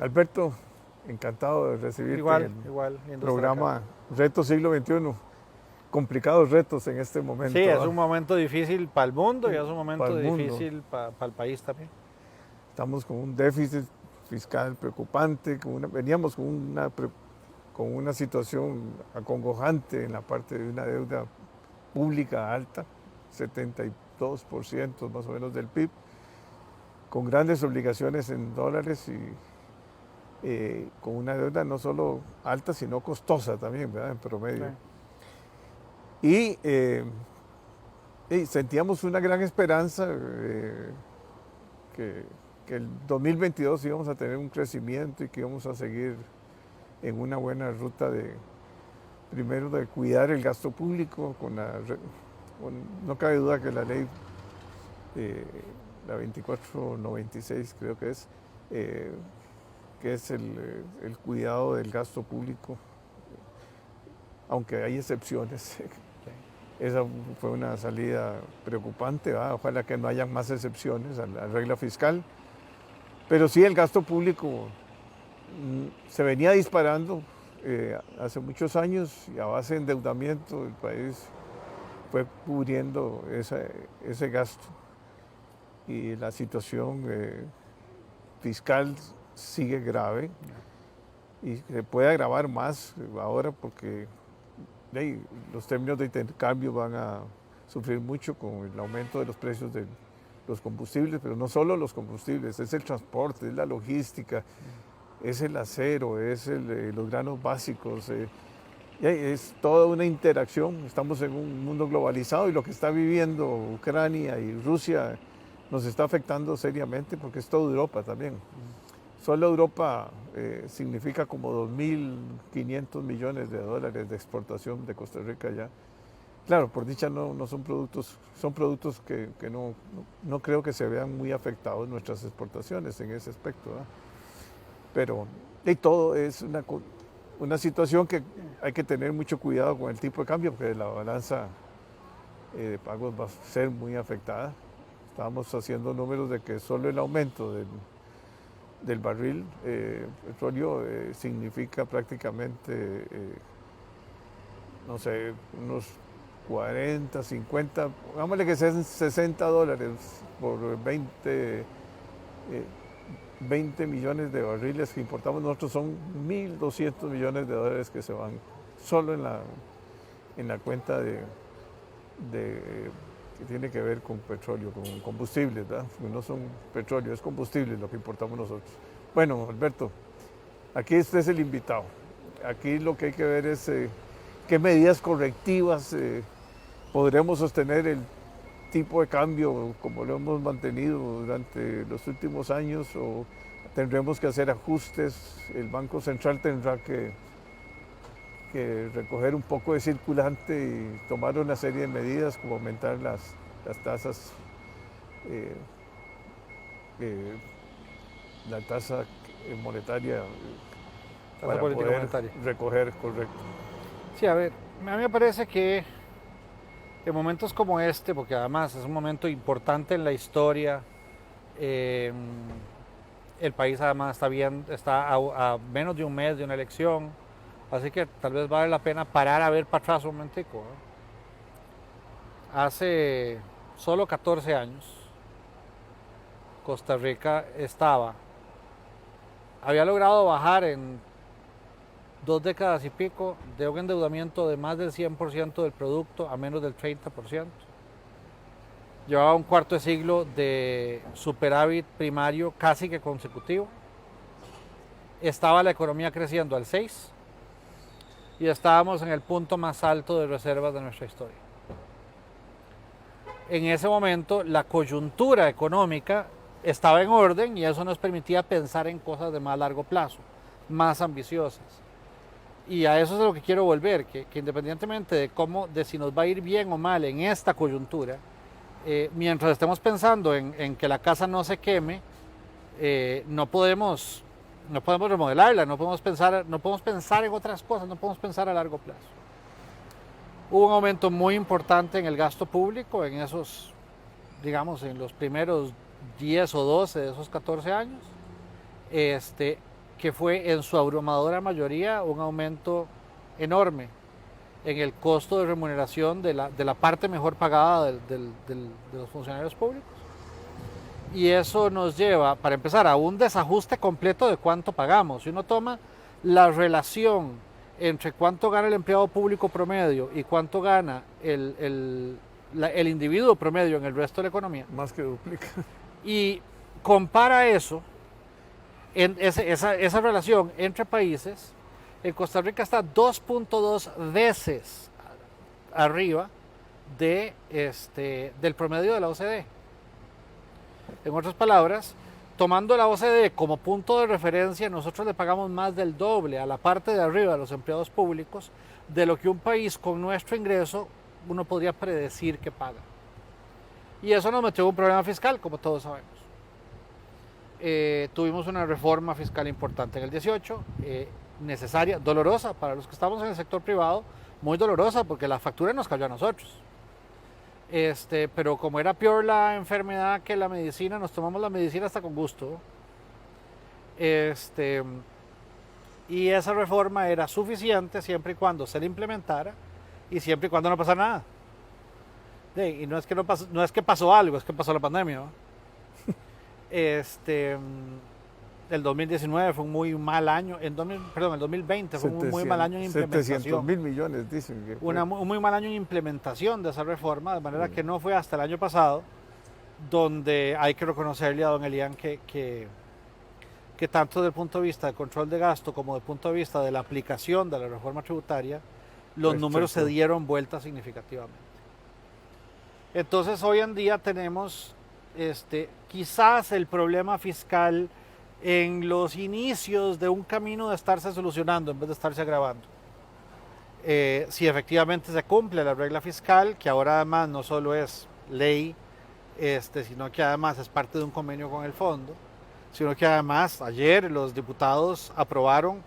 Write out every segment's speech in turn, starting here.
Alberto, encantado de recibirte Igual, en igual, el lindo estar acá. programa Reto Siglo XXI. Complicados retos en este Sí, momento, es ¿ah? un momento difícil para el mundo y es un Para momento el mundo. difícil para el país también. Estamos con un déficit fiscal preocupante, veníamos con una situación acongojante en la parte de una deuda pública alta, 72% más o menos del PIB, con grandes obligaciones en dólares y con una deuda no solo alta, sino costosa también, ¿verdad? En Sí. promedio. Y, y sentíamos una gran esperanza que, que el 2022 íbamos a tener un crecimiento y que íbamos a seguir en una buena ruta primero, de cuidar el gasto público, no cabe duda que la ley, eh, la 2496 creo eh, que es el cuidado del gasto público, aunque hay excepciones. Esa fue una salida preocupante, ¿va? Ojalá que no hayan más excepciones a la regla fiscal. Pero sí, el gasto público se venía disparando hace muchos años y a base de endeudamiento el país fue cubriendo ese gasto. Y la situación fiscal sigue grave y se puede agravar más ahora porque los términos de intercambio van a sufrir mucho con el aumento de los precios de los combustibles, pero no solo los combustibles, es el transporte, es la logística, es el acero, los granos básicos, es toda una interacción. Estamos en un mundo globalizado y lo que está viviendo Ucrania y Rusia nos está afectando seriamente porque es toda Europa también. Solo Europa significa como 2.500 millones de dólares de exportación de Costa Rica ya. Claro, por dicha no son productos que no creo que se vean muy afectados nuestras exportaciones en ese aspecto, ¿verdad? Pero todo es una situación que hay que tener mucho cuidado con el tipo de cambio porque la balanza de pagos va a ser muy afectada. Estábamos haciendo números de que solo el aumento del barril petróleo significa prácticamente, no sé, unos 40, 50, hagámosle que sean $60 por 20 millones de barriles que importamos nosotros, son 1.200 millones de dólares que se van solo en la cuenta que tiene que ver con petróleo, con combustibles, ¿verdad? No son petróleo, es combustible lo que importamos nosotros. Bueno, Alberto, aquí usted es el invitado. Aquí lo que hay que ver es qué medidas correctivas podremos sostener el tipo de cambio como lo hemos mantenido durante los últimos años, o tendremos que hacer ajustes. El Banco Central tendrá que recoger un poco de circulante y tomar una serie de medidas como aumentar las tasas, eh, eh, la tasa monetaria Tasa para política poder monetaria. recoger, correcto. Sí, a ver, a mí me parece que en momentos como este, porque además es un momento importante en la historia, eh, el país además está a menos de un mes de una elección, así que tal vez vale la pena parar a ver para atrás un momentico, ¿no? Hace solo 14 años, Costa Rica había logrado bajar en 2 décadas y pico de un endeudamiento de más del 100% del producto a menos del 30%. Llevaba un cuarto de siglo de superávit primario casi que consecutivo. Estaba la economía creciendo al 6 y estábamos en el punto más alto de reservas de nuestra historia. En ese momento la coyuntura económica estaba en orden y eso nos permitía pensar en cosas de más largo plazo, más ambiciosas. Y a eso es a lo que quiero volver, que independientemente de si nos va a ir bien o mal en esta coyuntura, mientras estemos pensando en que la casa no se queme, no podemos remodelarla, no podemos pensar en otras cosas, no podemos pensar a largo plazo. Hubo un aumento muy importante en el gasto público en esos, digamos, en los primeros 10 o 12 de esos 14 años, que que fue en su abrumadora mayoría un aumento enorme en el costo de remuneración de la parte mejor pagada de los funcionarios públicos. Y eso nos lleva, para empezar, a un desajuste completo de cuánto pagamos. Si uno toma la relación entre cuánto gana el empleado público promedio y cuánto gana el individuo promedio en el resto de la economía, Más que duplica. y compara eso, esa relación entre países, en Costa Rica está 2.2 veces arriba del promedio de la OCDE. En otras palabras, tomando la OCDE como punto de referencia, nosotros le pagamos más del doble a la parte de arriba de los empleados públicos de lo que un país con nuestro ingreso uno podría predecir que paga. Y eso nos metió en un problema fiscal, como todos sabemos. Tuvimos una reforma fiscal importante en el 18, necesaria, dolorosa para los que estamos en el sector privado, muy dolorosa porque la factura nos cayó a nosotros. Pero como era peor la enfermedad que la medicina, nos tomamos la medicina hasta con gusto. Y esa reforma era suficiente siempre y cuando se la implementara y siempre y cuando no pasara nada. Y no es que no es que pasó algo, es que pasó la pandemia, ¿no? El 2019 fue un muy mal año, el 2020 fue un muy mal año en implementación. 700.000 millones dicen que fue. Un muy mal año en implementación de esa reforma, de manera que no fue hasta el año pasado donde hay que reconocerle a don Elian que tanto desde el punto de vista del control de gasto como desde el punto de vista de la aplicación de la reforma tributaria, los números se dieron vuelta significativamente. Entonces hoy en día tenemos quizás el problema fiscal en los inicios de un camino de estarse solucionando en vez de estarse agravando. Si efectivamente se cumple la regla fiscal, que ahora además no solo es ley, sino que además es parte de un convenio con el fondo, sino que además ayer los diputados aprobaron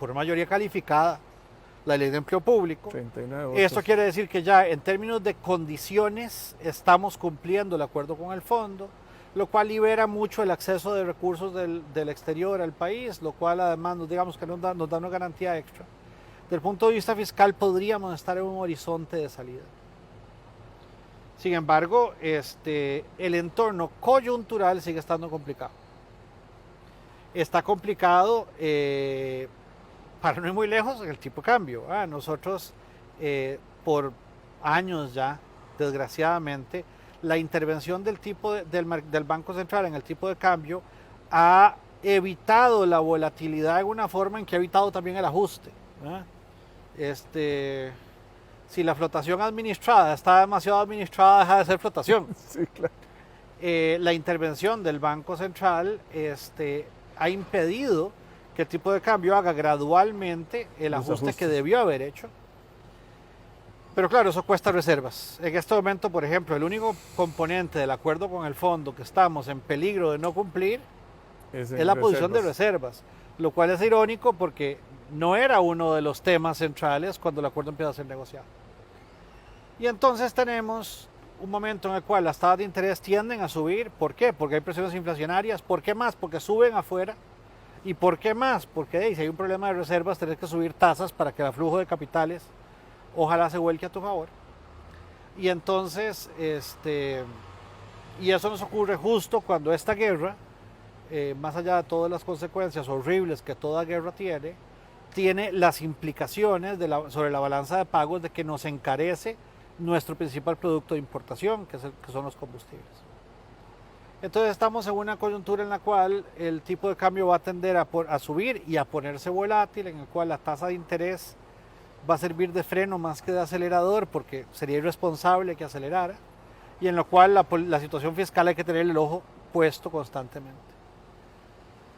por mayoría calificada la ley de empleo público. 39 votos. Esto quiere decir que ya en términos de condiciones estamos cumpliendo el acuerdo con el fondo, lo cual libera mucho el acceso de recursos del exterior al país, lo cual además digamos que nos da una garantía extra. Desde el punto de vista fiscal podríamos estar en un horizonte de salida. Sin embargo, el entorno coyuntural sigue estando complicado. Está complicado para no ir muy lejos el tipo de cambio. Nosotros por años ya, desgraciadamente, la intervención del Banco Central en el tipo de cambio ha evitado la volatilidad de una forma en que ha evitado también el ajuste. Si la flotación administrada está demasiado administrada, deja de ser flotación. Sí, claro. La intervención del Banco Central ha impedido que el tipo de cambio haga gradualmente el ajuste que debió haber hecho. Pero claro, eso cuesta reservas. En este momento, por ejemplo, el único componente del acuerdo con el fondo que estamos en peligro de no cumplir es la posición de reservas, lo cual es irónico porque no era uno de los temas centrales cuando el acuerdo empieza a ser negociado. Y entonces tenemos un momento en el cual las tasas de interés tienden a subir. ¿Por qué? Porque hay presiones inflacionarias. ¿Por qué más? Porque suben afuera. ¿Y por qué más? Porque si hay un problema de reservas, tenés que subir tasas para que el flujo de capitales ojalá se vuelque a tu favor. Y entonces, y eso nos ocurre justo cuando esta guerra, más allá de todas las consecuencias horribles que toda guerra tiene las implicaciones sobre la balanza de pagos de que nos encarece nuestro principal producto de importación, que son los combustibles. Entonces estamos en una coyuntura en la cual el tipo de cambio va a tender a subir y a ponerse volátil, en el cual la tasa de interés va a servir de freno más que de acelerador, porque sería irresponsable que acelerara, y en lo cual la situación fiscal hay que tener el ojo puesto constantemente.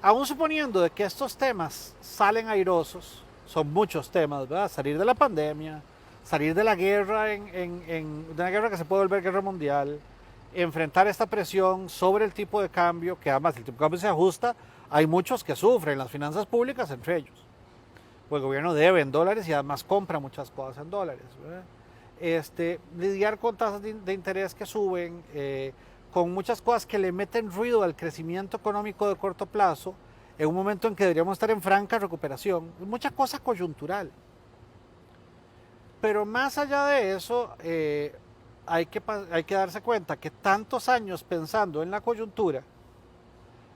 Aún suponiendo de que estos temas salen airosos, son muchos temas, ¿verdad? Salir de la pandemia, salir de la guerra, de una guerra que se puede volver guerra mundial, enfrentar esta presión sobre el tipo de cambio, que además el tipo de cambio se ajusta, hay muchos que sufren, las finanzas públicas entre ellos. Pues el gobierno debe en dólares y además compra muchas cosas en dólares, ¿verdad? Lidiar con tasas de interés que suben, con muchas cosas que le meten ruido al crecimiento económico de corto plazo, en un momento en que deberíamos estar en franca recuperación. Mucha cosa coyuntural. Pero más allá de eso, hay que darse cuenta que tantos años pensando en la coyuntura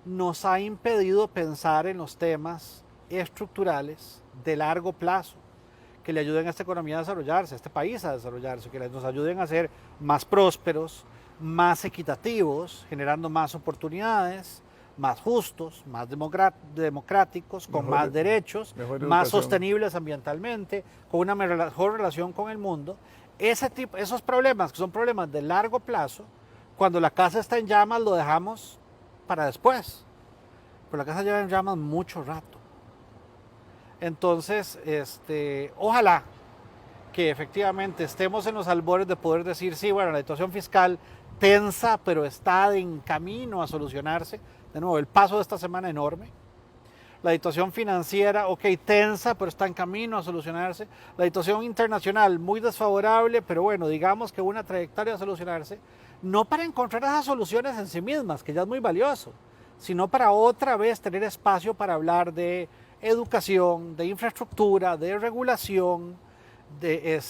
nos ha impedido pensar en los temas estructurales de largo plazo que le ayuden a esta economía a desarrollarse, a este país a desarrollarse, que nos ayuden a ser más prósperos, más equitativos, generando más oportunidades, más justos, más democráticos, con más derechos, más sostenibles ambientalmente, con una mejor relación con el mundo. Esos problemas, que son problemas de largo plazo, cuando la casa está en llamas lo dejamos para después, pero la casa lleva en llamas mucho rato. Entonces, ojalá que efectivamente estemos en los albores de poder decir, sí, bueno, la situación fiscal tensa, pero está en camino a solucionarse. De nuevo, el paso de esta semana enorme. La situación financiera, ok, tensa, pero está en camino a solucionarse. La situación internacional, muy desfavorable, pero bueno, digamos que una trayectoria a solucionarse. No para encontrar esas soluciones en sí mismas, que ya es muy valioso, sino para otra vez tener espacio para hablar de educación, de infraestructura, de regulación, de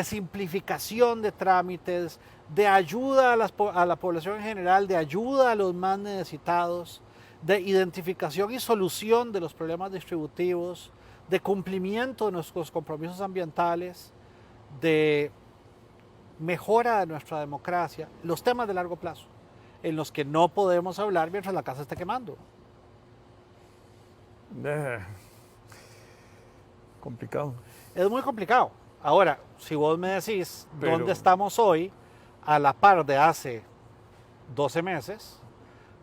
simplificación de trámites, de ayuda a la población en general, de ayuda a los más necesitados, de identificación y solución de los problemas distributivos, de cumplimiento de nuestros compromisos ambientales, de mejora de nuestra democracia, los temas de largo plazo, en los que no podemos hablar mientras la casa esté quemando. Complicado. Es muy complicado. Ahora, si vos me decís dónde estamos hoy, a la par de hace 12 meses,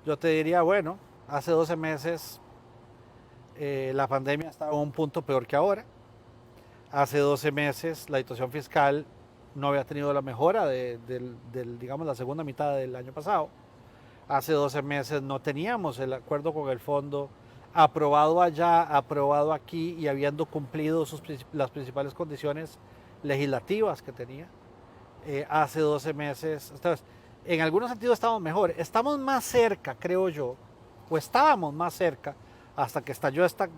yo te diría, bueno, hace 12 meses la pandemia estaba en un punto peor que ahora. Hace 12 meses la situación fiscal no había tenido la mejora digamos, la segunda mitad del año pasado. Hace 12 meses no teníamos el acuerdo con el fondo aprobado allá, aprobado aquí y habiendo cumplido las principales condiciones legislativas que tenía. Hace 12 meses, entonces, en algunos sentidos estamos mejor, estamos más cerca, creo yo, o estábamos más cerca hasta que estalló esta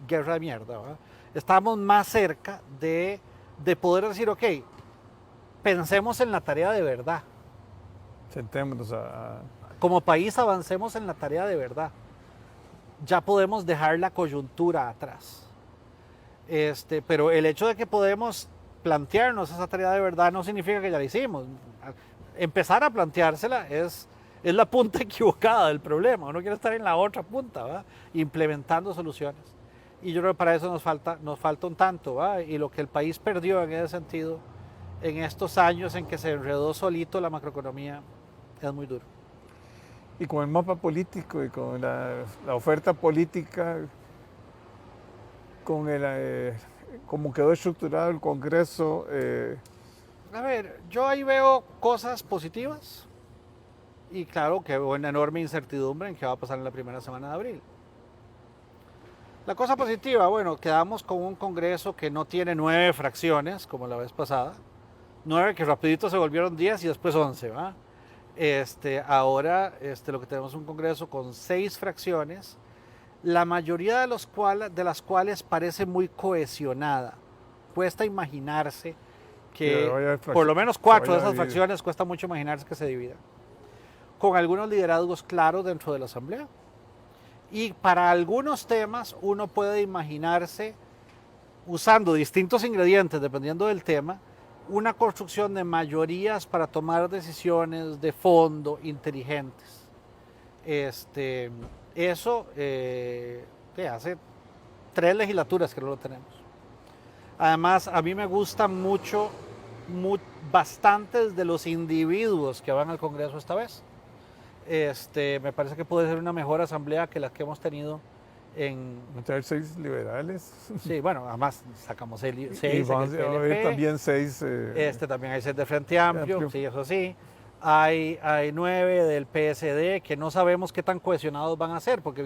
guerra de mierda, ¿verdad? Estábamos más cerca de poder decir, ok, pensemos en la tarea de verdad. Sentémonos a... Como país avancemos en la tarea de verdad. Ya podemos dejar la coyuntura atrás. Pero el hecho de que podemos plantearnos esa tarea de verdad no significa que ya la hicimos. Empezar a planteársela es la punta equivocada del problema. Uno quiere estar en la otra punta, ¿verdad? Implementando soluciones. Y yo creo que para eso nos falta un tanto, ¿verdad? Y lo que el país perdió en ese sentido, en estos años en que se enredó solito la macroeconomía, es muy duro. Y con el mapa político y con la oferta política, con cómo quedó estructurado el Congreso. A ver, yo ahí veo cosas positivas y claro que veo una enorme incertidumbre en qué va a pasar en la primera semana de abril. La cosa positiva, bueno, quedamos con un Congreso que no tiene 9 fracciones como la vez pasada, 9 que rapidito se volvieron 10 y después 11, ¿va? Ahora lo que tenemos es un Congreso con 6 fracciones, la mayoría de las cuales parece muy cohesionada. Cuesta imaginarse que por lo menos 4 de esas fracciones cuesta mucho imaginarse que se dividan. Con algunos liderazgos claros dentro de la Asamblea. Y para algunos temas uno puede imaginarse, usando distintos ingredientes dependiendo del tema, una construcción de mayorías para tomar decisiones de fondo inteligentes. Eso hace 3 legislaturas que no lo tenemos. Además, a mí me gustan bastantes de los individuos que van al Congreso esta vez. Me parece que puede ser una mejor asamblea que la que hemos tenido en... Tener 6 liberales. Sí, bueno, además sacamos 6 y vamos a ver también 6... también hay 6 de Frente Amplio, sí, eso sí. Hay 9 del PSD que no sabemos qué tan cohesionados van a ser porque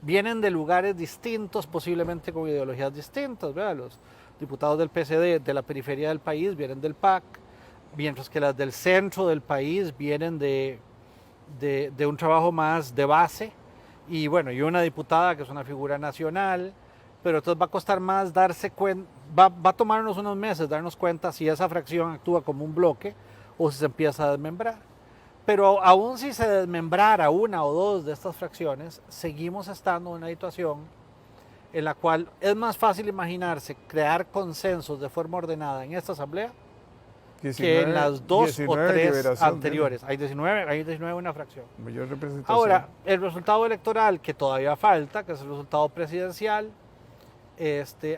vienen de lugares distintos, posiblemente con ideologías distintas, ¿verdad? Los diputados del PSD de la periferia del país vienen del PAC, mientras que las del centro del país vienen de un trabajo más de base y bueno, y una diputada que es una figura nacional, pero entonces va a costar más darse cuenta, va a tomarnos unos meses darnos cuenta si esa fracción actúa como un bloque o si se empieza a desmembrar. Pero aún si se desmembrara una o dos de estas fracciones, seguimos estando en una situación en la cual es más fácil imaginarse crear consensos de forma ordenada en esta asamblea 19, que en las 2 o 19 3 liberación, anteriores. Hay 19 una fracción. Mayor representación. Ahora, el resultado electoral que todavía falta, que es el resultado presidencial,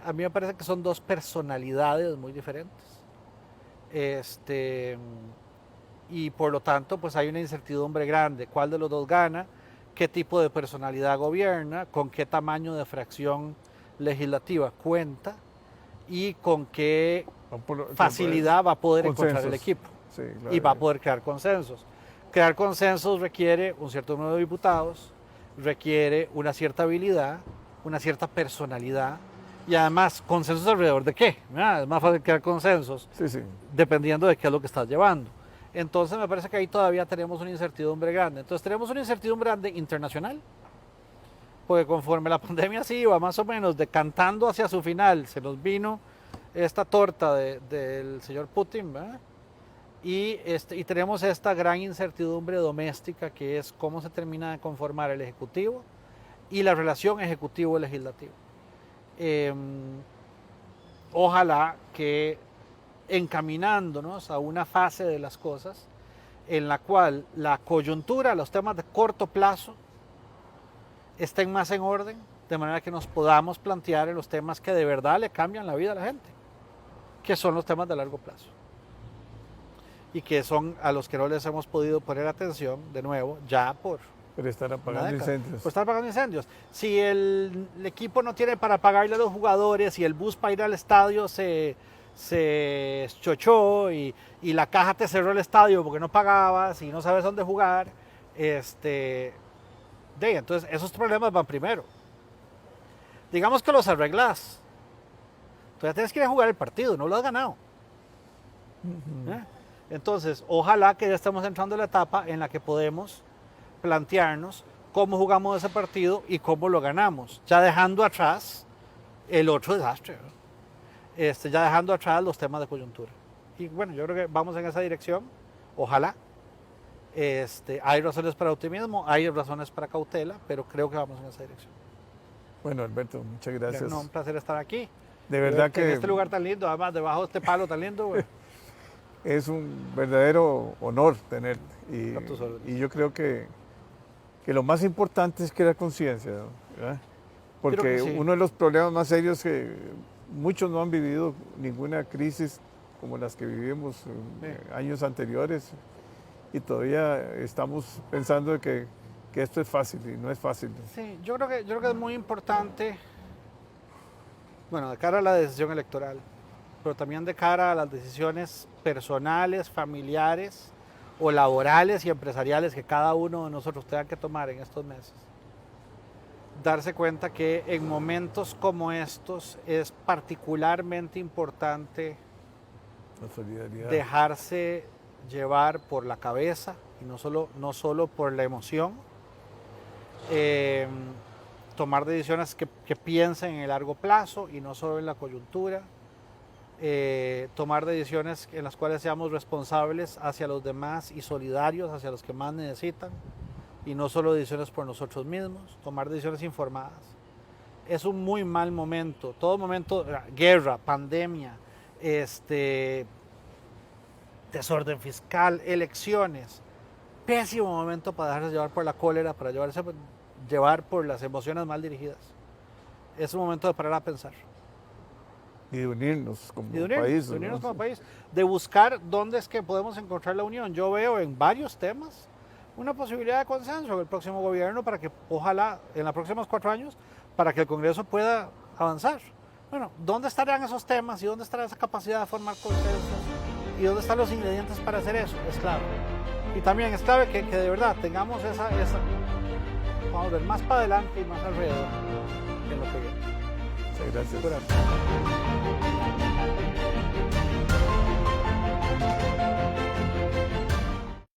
a mí me parece que son dos personalidades muy diferentes. Y por lo tanto, pues hay una incertidumbre grande. ¿Cuál de los dos gana? ¿Qué tipo de personalidad gobierna? ¿Con qué tamaño de fracción legislativa cuenta? ¿Y con qué facilidad va a poder encontrar el equipo? Sí, claro. Y va a poder crear consensos. Crear consensos requiere un cierto número de diputados, requiere una cierta habilidad, una cierta personalidad, y además, ¿consensos alrededor de qué? Es más fácil crear consensos Sí. dependiendo de qué es lo que estás llevando. Entonces me parece que ahí todavía tenemos una incertidumbre grande. Entonces tenemos una incertidumbre grande internacional, porque conforme la pandemia se iba más o menos decantando hacia su final, se nos vino esta torta del señor Putin, ¿verdad? Y tenemos esta gran incertidumbre doméstica que es cómo se termina de conformar el Ejecutivo y la relación Ejecutivo-Legislativo. Ojalá que encaminándonos a una fase de las cosas en la cual la coyuntura, los temas de corto plazo estén más en orden, de manera que nos podamos plantear en los temas que de verdad le cambian la vida a la gente, que son los temas de largo plazo y que son a los que no les hemos podido poner atención de nuevo ya por estar apagando incendios. Por estar apagando incendios. Si el equipo no tiene para pagarle a los jugadores y el bus para ir al estadio se chochó y la caja te cerró el estadio porque no pagabas y no sabes dónde jugar, entonces esos problemas van primero. Digamos que los arreglas. Todavía tienes que ir a jugar el partido, no lo has ganado. Entonces, ojalá que ya estemos entrando en la etapa en la que podemos plantearnos cómo jugamos ese partido y cómo lo ganamos, ya dejando atrás el otro desastre, ¿no? Ya dejando atrás los temas de coyuntura. Y bueno, yo creo que vamos en esa dirección, ojalá. Hay razones para optimismo, hay razones para cautela, pero creo que vamos en esa dirección. Bueno, Alberto, muchas gracias. Un placer estar aquí. De verdad que en este lugar tan lindo, además debajo de este palo tan lindo, güey. Es un verdadero honor tenerte. Y yo creo que lo más importante es crear conciencia, ¿verdad? Porque sí, uno de los problemas más serios que muchos no han vivido ninguna crisis como las que vivimos años anteriores y todavía estamos pensando de que esto es fácil y no es fácil. Sí, yo creo que es muy importante, bueno, de cara a la decisión electoral, pero también de cara a las decisiones personales, familiares o laborales y empresariales que cada uno de nosotros tenga que tomar en estos meses. Darse cuenta que en momentos como estos es particularmente importante dejarse llevar por la cabeza y no solo por la emoción, tomar decisiones que piensen en el largo plazo y no solo en la coyuntura, tomar decisiones en las cuales seamos responsables hacia los demás y solidarios hacia los que más necesitan y no solo decisiones por nosotros mismos, tomar decisiones informadas. Es un muy mal momento, todo momento, guerra, pandemia, desorden fiscal, elecciones, pésimo momento para dejarse llevar por la cólera, para llevar por las emociones mal dirigidas. Es un momento de parar a pensar. Y de unirnos como país. De buscar dónde es que podemos encontrar la unión. Yo veo en varios temas una posibilidad de consenso en el próximo gobierno para que, ojalá, en los próximos 4 años, para que el Congreso pueda avanzar. Bueno, ¿dónde estarán esos temas y dónde estará esa capacidad de formar consensos? ¿Y dónde están los ingredientes para hacer eso? Es clave. Y también es clave que de verdad tengamos esa vamos a ver, más para adelante y más alrededor de lo que viene. Muchas gracias.